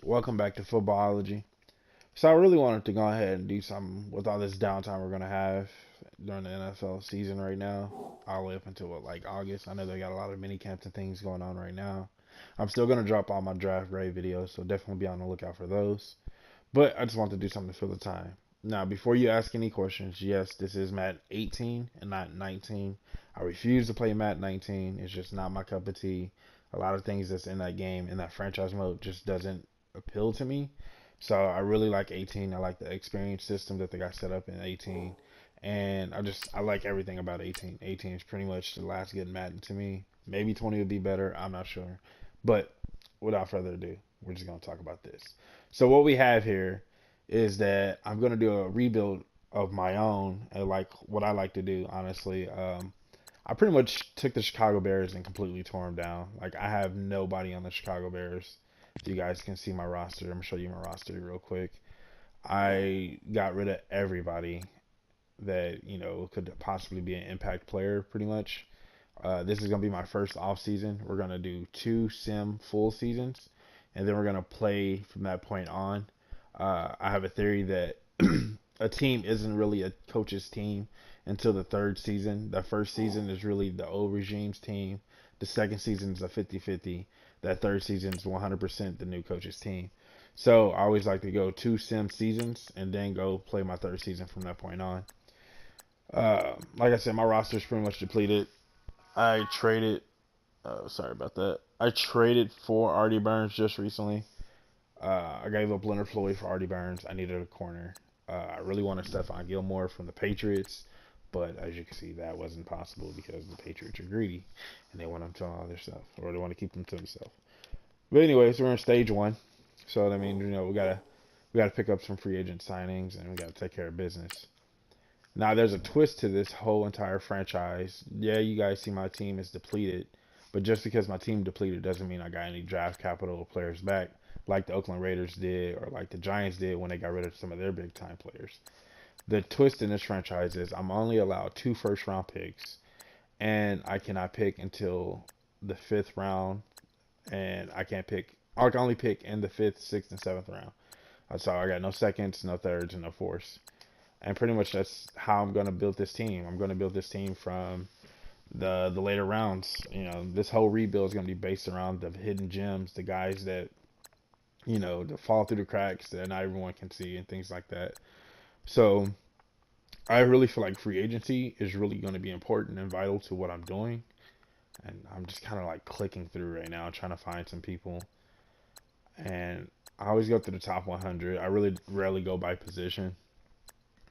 Welcome back to Footballology. So I really wanted to go ahead and do something with all this downtime we're gonna have during the NFL season right now, all the way up until like August. I know they got a lot of mini camps and things going on right now. I'm still gonna drop all my draft grade videos, so definitely be on the lookout for those. But I just want to do something to fill the time. Now, before you ask any questions, yes, this is Madden 18 and not 19. I refuse to play Madden 19. It's just not my cup of tea. A lot of things that's in that game, in that franchise mode, just doesn't appeal to me. So I really like 18. I like the experience system that they got set up in 18. And I like everything about 18. 18 is pretty much the last good Madden to me. Maybe 20 would be better. I'm not sure. But without further ado, we're just going to talk about this. So what we have here is that I'm gonna do a rebuild of my own, and like what I like to do, honestly. I pretty much took the Chicago Bears and completely tore them down. Like I have nobody on the Chicago Bears. If you guys can see my roster, I'm gonna show you my roster real quick. I got rid of everybody that could possibly be an impact player, pretty much. This is gonna be my first off season. We're gonna do two sim full seasons, and then we're gonna play from that point on. I have a theory that a team isn't really a coach's team until the third season. The first season is really the old regime's team. The second season is a 50-50. That third season is 100% the new coach's team. So I always like to go two sim seasons and then go play my third season from that point on. Like I said, my roster is pretty much depleted. I traded. Sorry about that. I traded for Artie Burns just recently. I gave up Leonard Floyd for Artie Burns. I needed a corner. I really wanted Stephon Gilmore from the Patriots, but as you can see, that wasn't possible because the Patriots are greedy and they want them to all their stuff, or they want to keep them to themselves. But anyways, we're in stage one, so I mean, we gotta pick up some free agent signings and we gotta take care of business. Now, there's a twist to this whole entire franchise. Yeah, you guys see my team is depleted, but just because my team depleted doesn't mean I got any draft capital or players back, like the Oakland Raiders did or like the Giants did when they got rid of some of their big time players. The twist in this franchise is I'm only allowed two first round picks, and I cannot pick until the fifth round, and I can't pick. I can only pick in the fifth, sixth, and seventh round. So I got no seconds, no thirds, and no fourths. And pretty much that's how I'm gonna build this team. I'm gonna build this team from the later rounds. This whole rebuild is gonna be based around the hidden gems, the guys that that fall through the cracks that not everyone can see, and things like that. So I really feel like free agency is really going to be important and vital to what I'm doing. And I'm just kind of like clicking through right now, trying to find some people. And I always go through the top 100. I really rarely go by position.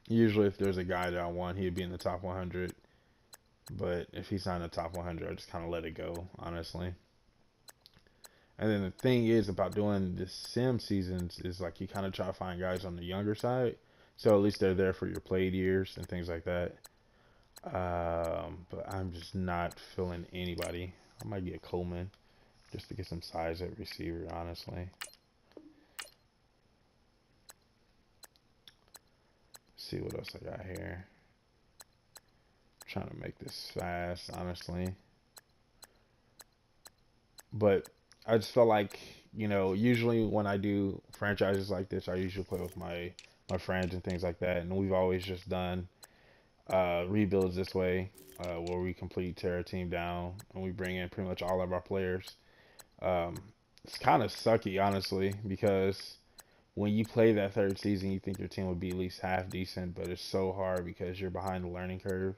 Usually, if there's a guy that I want, he'd be in the top 100. But if he's not in the top 100, I just kind of let it go, honestly. And then the thing is about doing the sim seasons is like you kind of try to find guys on the younger side, so at least they're there for your played years and things like that. But I'm just not feeling anybody. I might get Coleman just to get some size at receiver, honestly. Let's see what else I got here. I'm trying to make this fast, honestly. But I just felt like, usually when I do franchises like this, I usually play with my friends and things like that, and we've always just done rebuilds this way, where we completely tear a team down and we bring in pretty much all of our players. Um, it's kind of sucky, honestly, because when you play that third season, you think your team would be at least half decent, but it's so hard because you're behind the learning curve,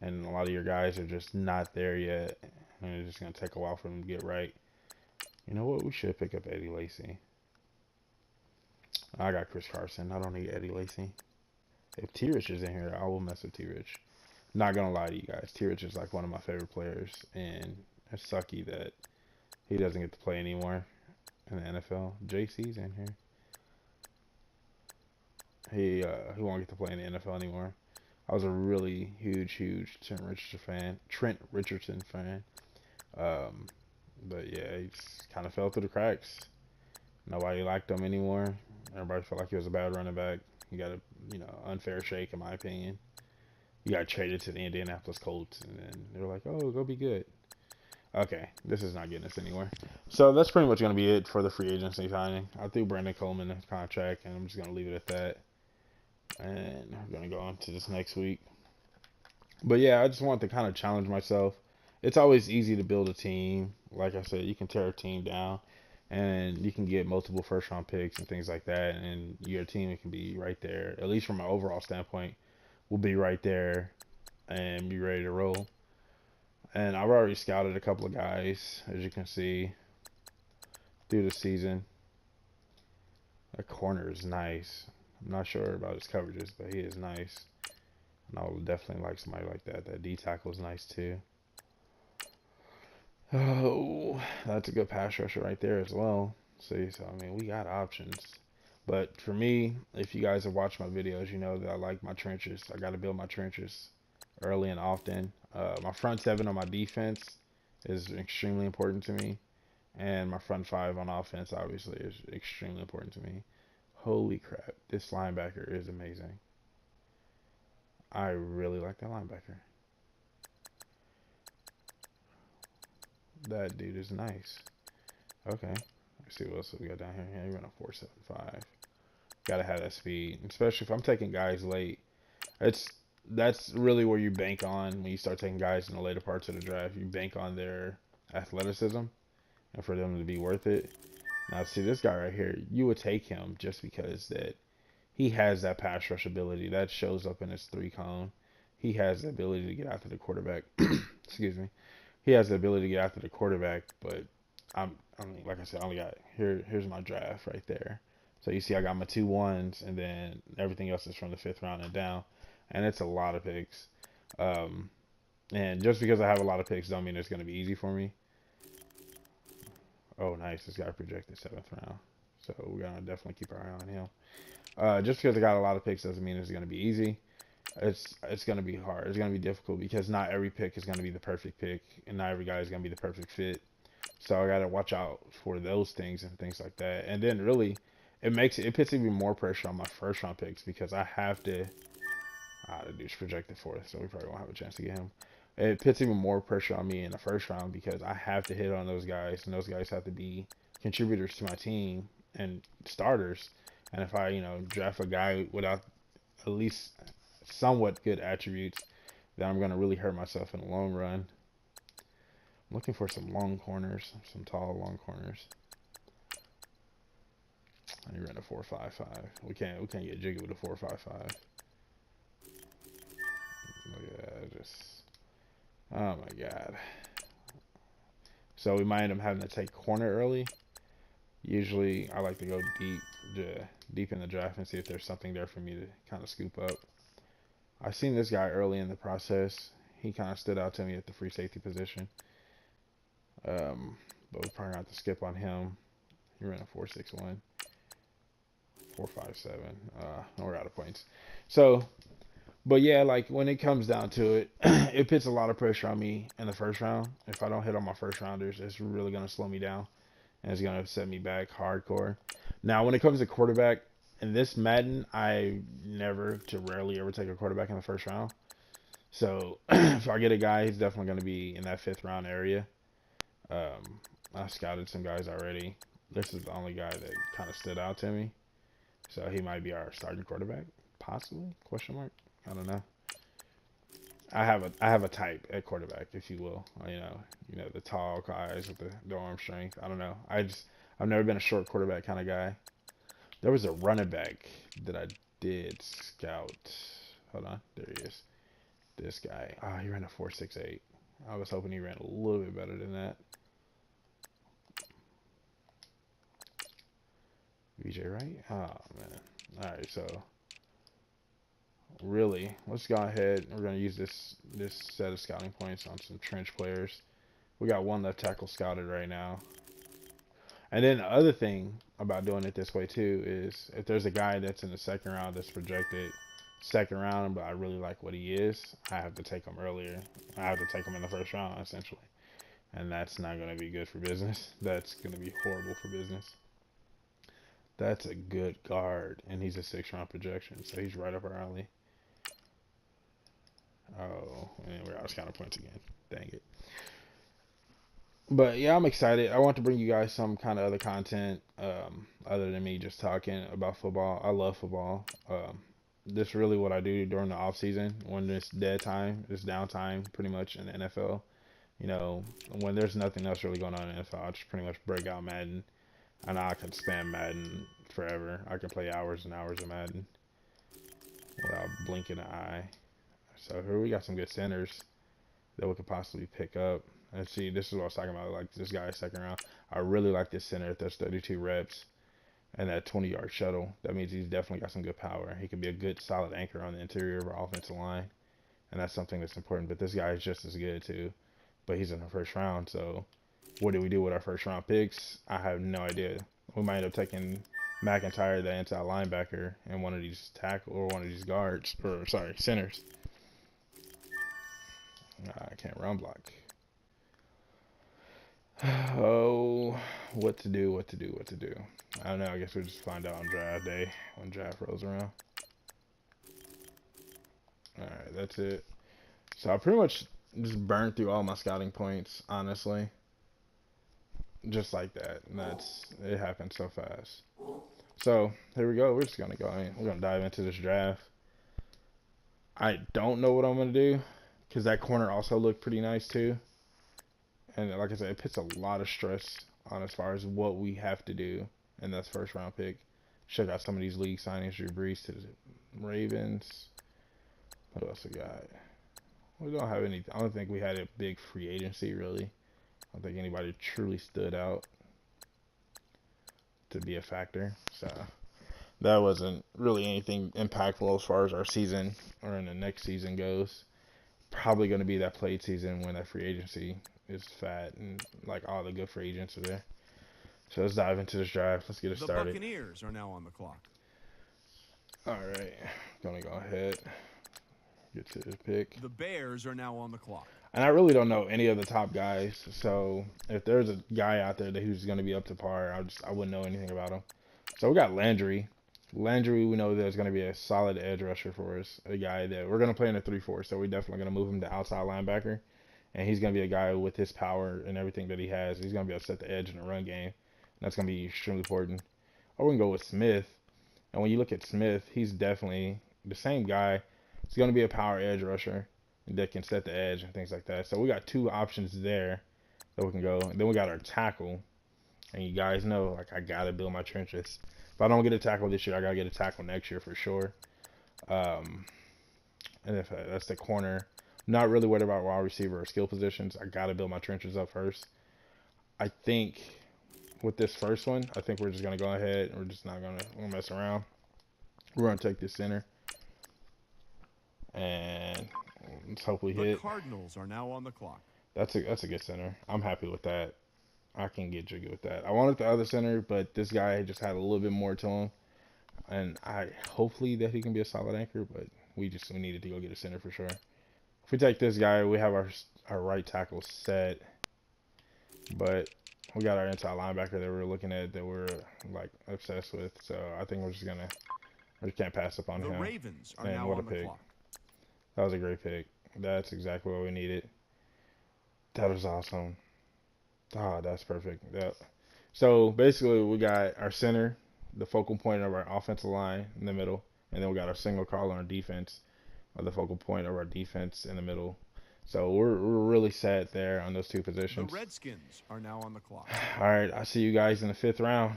and a lot of your guys are just not there yet, and it's just gonna take a while for them to get right. You know what? We should pick up Eddie Lacy. I got Chris Carson. I don't need Eddie Lacy. If T Rich is in here, I will mess with T Rich. Not gonna lie to you guys, T Rich is like one of my favorite players, and it's sucky that he doesn't get to play anymore in the NFL. JC's in here. He won't get to play in the NFL anymore. I was a really huge Trent Richardson fan. Um, but yeah, he just kind of fell through the cracks. Nobody liked him anymore. Everybody felt like he was a bad running back. He got a unfair shake in my opinion. He got traded to the Indianapolis Colts, and then they were like, "Oh, go be good." Okay, this is not getting us anywhere. So that's pretty much going to be it for the free agency signing. I threw Brandon Coleman in the contract, and I'm just going to leave it at that. And we're going to go on to this next week. But yeah, I just want to kind of challenge myself. It's always easy to build a team. Like I said, you can tear a team down, and you can get multiple first round picks and things like that, and your team can be right there. At least from an overall standpoint, will be right there and be ready to roll. And I've already scouted a couple of guys, as you can see, through the season. The corner is nice. I'm not sure about his coverages, but he is nice. And I would definitely like somebody like that. That D tackle is nice too. Oh, that's a good pass rusher right there as well. See, so I mean, we got options. But for me, if you guys have watched my videos, you know that I like my trenches. I got to build my trenches early and often. My front seven on my defense is extremely important to me. And my front five on offense, obviously, is extremely important to me. Holy crap, this linebacker is amazing. I really like that linebacker. That dude is nice. Okay, let's see what else we got down here. Yeah, you run a 4.75. Gotta have that speed, especially if I'm taking guys late. It's that's really where you bank on when you start taking guys in the later parts of the draft. You bank on their athleticism and for them to be worth it. Now, see this guy right here, you would take him just because that he has that pass rush ability that shows up in his three cone. He has the ability to get after the quarterback. Excuse me. He has the ability to get after the quarterback, but I mean, like I said, I only got here's my draft right there. So you see, I got my 2 1s, and then everything else is from the 5th round and down, and it's a lot of picks. Um, and just because I have a lot of picks, don't mean it's going to be easy for me. Oh, nice! This guy projected 7th round, so we're gonna definitely keep our eye on him. Just because I got a lot of picks doesn't mean it's going to be easy. It's going to be hard. It's going to be difficult because not every pick is going to be the perfect pick, and not every guy is going to be the perfect fit. So I got to watch out for those things and things like that. And then really, it puts even more pressure on my first round picks because I have to. The dude's projected 4th, so we probably won't have a chance to get him. It puts even more pressure on me in the first round because I have to hit on those guys, and those guys have to be contributors to my team and starters. And if I, draft a guy without at least somewhat good attributes, then I'm going to really hurt myself in the long run. I'm looking for some long corners, some tall long corners. I ran a 4.55. We can't get jiggy with a 4.55. Oh my god. So we might end up having to take corner early. Usually I like to go deep in the draft and see if there's something there for me to kind of scoop up. I've seen this guy early in the process. He kind of stood out to me at the free safety position. But we're probably going to have to skip on him. He ran a 4.61. 4.57. We're out of points. So, but yeah, like when it comes down to it, it puts a lot of pressure on me in the first round. If I don't hit on my first rounders, it's really going to slow me down. And it's going to set me back hardcore. Now, when it comes to quarterback, in this Madden, I rarely ever take a quarterback in the first round. So if I get a guy, he's definitely going to be in that 5th round area. I scouted some guys already. This is the only guy that kind of stood out to me. So he might be our starting quarterback, possibly? Question mark. I don't know. I have a type at quarterback, if you will. The tall guys with the arm strength. I don't know. I've never been a short quarterback kind of guy. There was a running back that I did scout. Hold on, there he is. This guy. He ran a 4.68. I was hoping he ran a little bit better than that. VJ Wright? Oh man. Alright, so really, let's go ahead. We're gonna use this set of scouting points on some trench players. We got one left tackle scouted right now. And then the other thing about doing it this way too is if there's a guy that's in the 2nd round that's projected 2nd round, but I really like what he is, I have to take him earlier. I have to take him in the 1st round essentially, and that's not going to be good for business. That's going to be horrible for business. That's a good guard, and he's a 6th round projection, so he's right up our alley. Oh, and we're out of scouting points again. Dang it. But yeah, I'm excited. I want to bring you guys some kind of other content, other than me just talking about football. I love football. This is really what I do during the off season when it's dead time, it's downtime, pretty much in the NFL. You know, when there's nothing else really going on in the NFL, I just pretty much break out Madden. I know I can spam Madden forever. I can play hours and hours of Madden without blinking an eye. So here we got some good centers that we could possibly pick up. And see, this is what I was talking about. Like this guy second round. I really like this center if there's 32 reps and that 20-yard shuttle. That means he's definitely got some good power. He could be a good solid anchor on the interior of our offensive line. And that's something that's important. But this guy is just as good too. But he's in the first round. So what do we do with our first round picks? I have no idea. We might end up taking McIntyre, the inside linebacker, and one of these tackle or one of these guards, or sorry, centers. I can't run block. Oh, what to do, what to do, what to do. I don't know. I guess we'll just find out on draft day when draft rolls around. Alright, that's it. So I pretty much just burned through all my scouting points, honestly. Just like that. And it happened so fast. So here we go. We're just gonna go in. We're gonna dive into this draft. I don't know what I'm gonna do because that corner also looked pretty nice too. And like I said, it puts a lot of stress on as far as what we have to do in this first round pick. Check out some of these league signings. Drew Brees to the Ravens. What else we got? We don't have any. I don't think we had a big free agency really. I don't think anybody truly stood out to be a factor. So that wasn't really anything impactful as far as our season or in the next season goes. Probably going to be that played season when that free agency is fat and like all the good free agents are there. So let's dive into this draft. Let's get it started. The Buccaneers are now on the clock. All right, gonna go ahead, get to this pick. The Bears are now on the clock. And I really don't know any of the top guys, so if there's a guy out there that who's gonna be up to par, I wouldn't know anything about him. So we got Landry. Landry, we know there's gonna be a solid edge rusher for us, a guy that we're gonna play in a 3-4, so we're definitely gonna move him to outside linebacker, and he's gonna be a guy with his power and everything that he has. He's gonna be able to set the edge in the run game. And that's gonna be extremely important. Or we can go with Smith. And when you look at Smith, he's definitely the same guy. He's going to be a power edge rusher that can set the edge and things like that. So we got two options there that we can go. And then we got our tackle. And you guys know, like, I got to build my trenches. If I don't get a tackle this year, I got to get a tackle next year for sure. And if that's the corner, I'm not really worried about wide receiver or skill positions. I got to build my trenches up first. I think with this first one, I think we're just going to go ahead and we're just not going to mess around. We're going to take this center. And let's hope we hit. The Cardinals are now on the clock. That's a good center. I'm happy with that. I can get jiggy with that. I wanted the other center, but this guy just had a little bit more to him. And hopefully that he can be a solid anchor, but we needed to go get a center for sure. If we take this guy, we have our right tackle set. But we got our inside linebacker that we're looking at that we're like obsessed with. So I think we just can't pass up on him. The Ravens are now on the clock. That was a great pick. That's exactly what we needed. That was awesome. Ah, that's perfect. Yeah. So basically we got our center, the focal point of our offensive line in the middle, and then we got our single call on our defense, or the focal point of our defense in the middle. So we're really set there on those two positions. The Redskins are now on the clock. All right, I see you guys in the 5th round.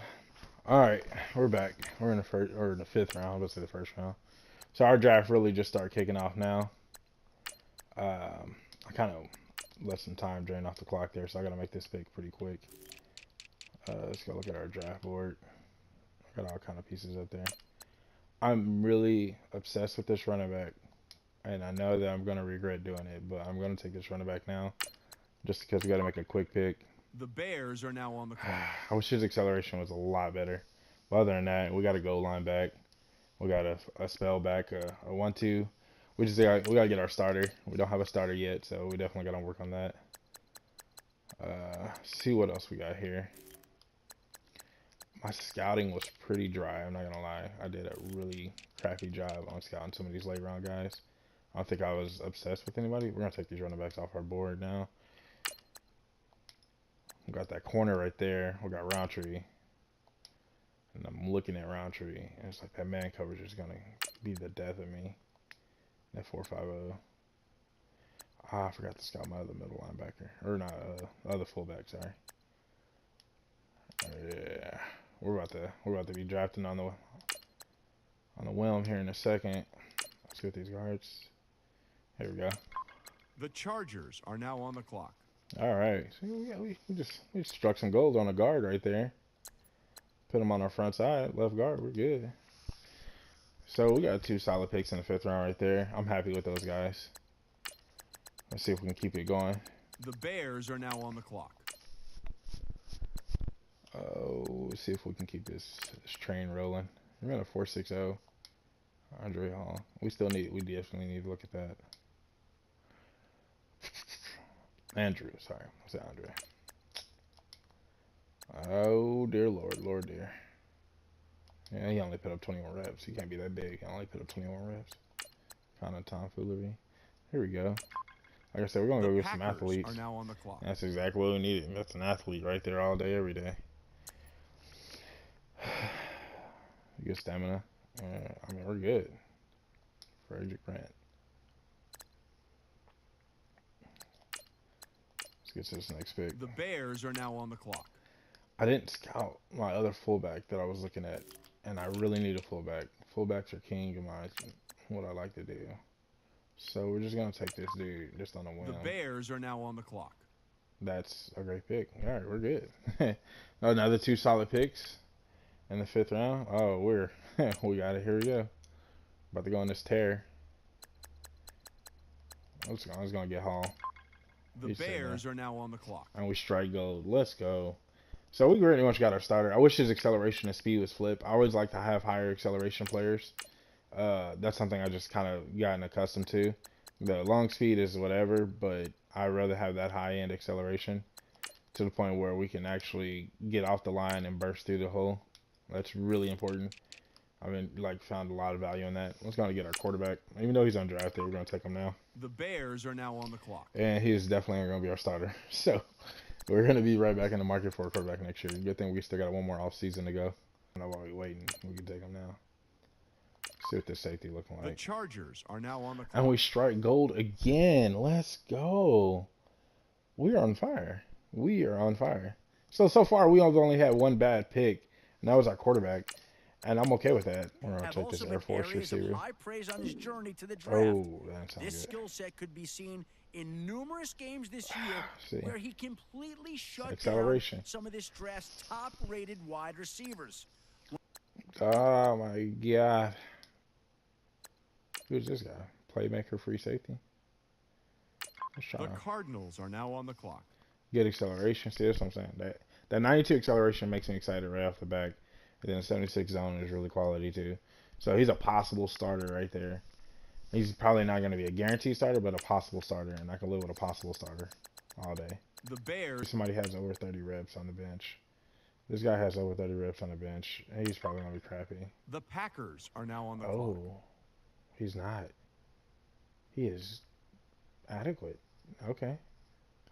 All right, we're back. We're in the 5th round. Let's say the first round. So our draft really just started kicking off now. I kind of let some time drain off the clock there, so I got to make this pick pretty quick. Let's go look at our draft board. I got all kind of pieces up there. I'm really obsessed with this running back. And I know that I'm going to regret doing it, but I'm going to take this running back now just because we got to make a quick pick. The Bears are now on the clock. I wish his acceleration was a lot better. But other than that, we got a goal line back. We got a spell back, a 1-2. We got to get our starter. We don't have a starter yet, so we definitely got to work on that. See what else we got here. My scouting was pretty dry, I'm not going to lie. I did a really crappy job on scouting some of these late round guys. I don't think I was obsessed with anybody. We're going to take these running backs off our board now. We got that corner right there. We got Roundtree. And I'm looking at Roundtree. And it's like that man coverage is going to be the death of me. That 4-5-0. Ah, I forgot to scout my other middle linebacker. Or not, other fullback, sorry. Yeah. We're about to be drafting on the whim here in a second. Let's get these guards. Here we go. The Chargers are now on the clock. All right. So we just struck some goals on a guard right there. Put him on our front side, left guard. We're good. So we got 2 solid picks in the 5th round right there. I'm happy with those guys. Let's see if we can keep it going. The Bears are now on the clock. Let's see if we can keep this train rolling. We're at a 4.60. Andre Hall. We definitely need to look at that. Andrew, sorry. What's that, Andre? Oh, dear Lord. Lord, dear. Yeah, he only put up 21 reps. He can't be that big. He only put up 21 reps. Kind of tomfoolery. Here we go. Like I said, we're going to go get some athletes. Are now on the clock. That's exactly what we needed. That's an athlete right there all day, every day. Good stamina. I mean, we're good. Frederick Grant. Let's get to this next pick. The Bears are now on the clock. I didn't scout my other fullback that I was looking at, and I really need a fullback. Fullbacks are king in what I like to do. So we're just going to take this dude just on a whim. The Bears are now on the clock. That's a great pick. All right, we're good. Another 2 solid picks in the 5th round. Oh, we got it. Here we go. About to go on this tear. I was going to get Hall. The Bears are now on the clock. And we strike gold. Let's go. So we pretty much got our starter. I wish his acceleration and speed was flipped. I always like to have higher acceleration players. That's something I just kind of gotten accustomed to. The long speed is whatever, but I'd rather have that high-end acceleration to the point where we can actually get off the line and burst through the hole. That's really important. I've been found a lot of value in that. Let's go and get our quarterback. Even though he's undrafted, we're going to take him now. The Bears are now on the clock. And he is definitely going to be our starter. So we're going to be right back in the market for a quarterback next year. Good thing we still got 1 more off season to go. I don't know why we're waiting. We can take him now. See what this safety looking like. The Chargers are now on the clock. And we strike gold again. Let's go. We are on fire. We are on fire. So far, we have only had 1 bad pick, and that was our quarterback. And I'm okay with that. We're going to take this Air Force receiver. High praise on his journey to the draft. Oh, that sounds good. This skill set could be seen in numerous games this year where he completely shut down some of this draft's top-rated wide receivers. Oh, my God. Who's this guy? Playmaker, free safety? The Cardinals are now on the clock. Good acceleration. See, that's what I'm saying. That 92 acceleration makes me excited right off the back. And then the 76 zone is really quality, too. So he's a possible starter right there. He's probably not going to be a guaranteed starter, but a possible starter. And I can live with a possible starter all day. The Bears. Somebody has over 30 reps on the bench. This guy has over 30 reps on the bench. He's probably going to be crappy. The Packers are now on the clock. Oh, he's not. He is adequate. Okay.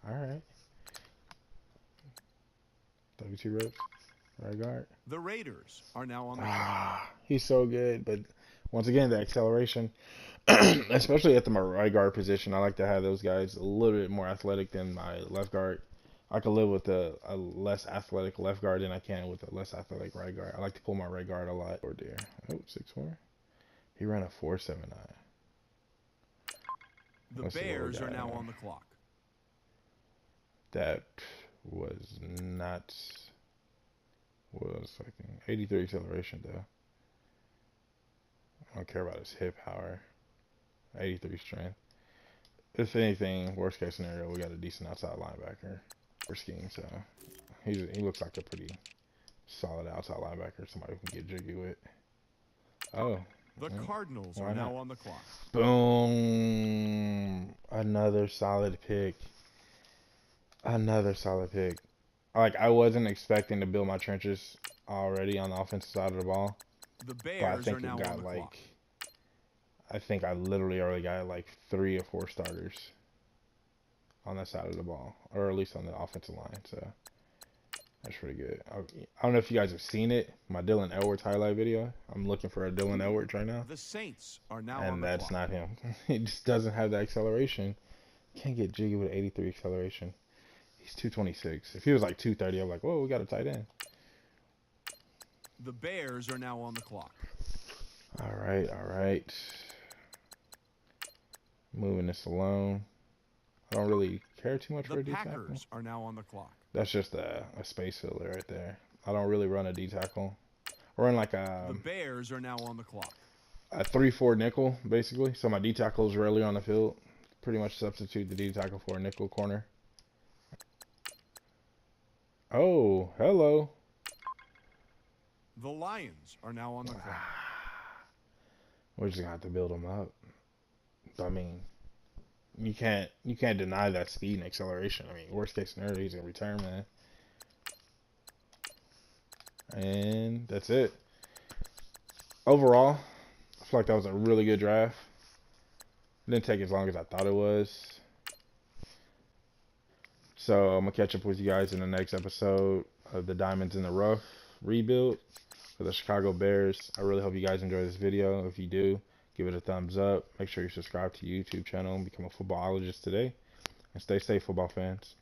All right. 32 reps. Right guard. The Raiders are now on the clock. He's so good, but once again, the acceleration, especially at the right guard position, I like to have those guys a little bit more athletic than my left guard. I can live with a less athletic left guard than I can with a less athletic right guard. I like to pull my right guard a lot. Oh dear. Oh, 6'4". He ran a 4.79. The Bears are now on the clock. That was not. What was fucking 83 acceleration though. I don't care about his hip power. 83 strength. If anything, worst case scenario, we got a decent outside linebacker for scheme. So he looks like a pretty solid outside linebacker. Somebody who can get jiggy with. Oh. The Cardinals are now on the clock. Boom. Another solid pick. Another solid pick. I wasn't expecting to build my trenches already on the offensive side of the ball. The Bears are now on the clock. I think I literally already got 3 or 4 starters on that side of the ball, or at least on the offensive line. So That's pretty good. I don't know if you guys have seen it. My Dylan Edwards highlight video. I'm looking for a Dylan Edwards right now. The Saints are now and on the that's clock. not him. He just doesn't have the acceleration. Can't get jiggy with 83 acceleration. He's 226. If he was like 230, I'm like, whoa, we got a tight end. The Bears are now on the clock. All right, all right. Moving this along. I don't really care too much for a D tackle. The Packers are now on the clock. That's just a space filler right there. I don't really run a D tackle. I run like the Bears are now on the clock. A 3-4 nickel, basically. So my D tackle is rarely on the field. Pretty much substitute the D tackle for a nickel corner. Oh, hello. The Lions are now on the clock. We're just gonna have to build them up. I mean, you can't deny that speed and acceleration. I mean, worst case scenario, he's gonna return, man. And that's it. Overall, I feel like that was a really good draft. It didn't take as long as I thought it was. So I'm gonna catch up with you guys in the next episode of the Diamonds in the Rough rebuild for the Chicago Bears. I really hope you guys enjoy this video. If you do, give it a thumbs up. Make sure you subscribe to the YouTube channel and become a footballologist today. And stay safe, football fans.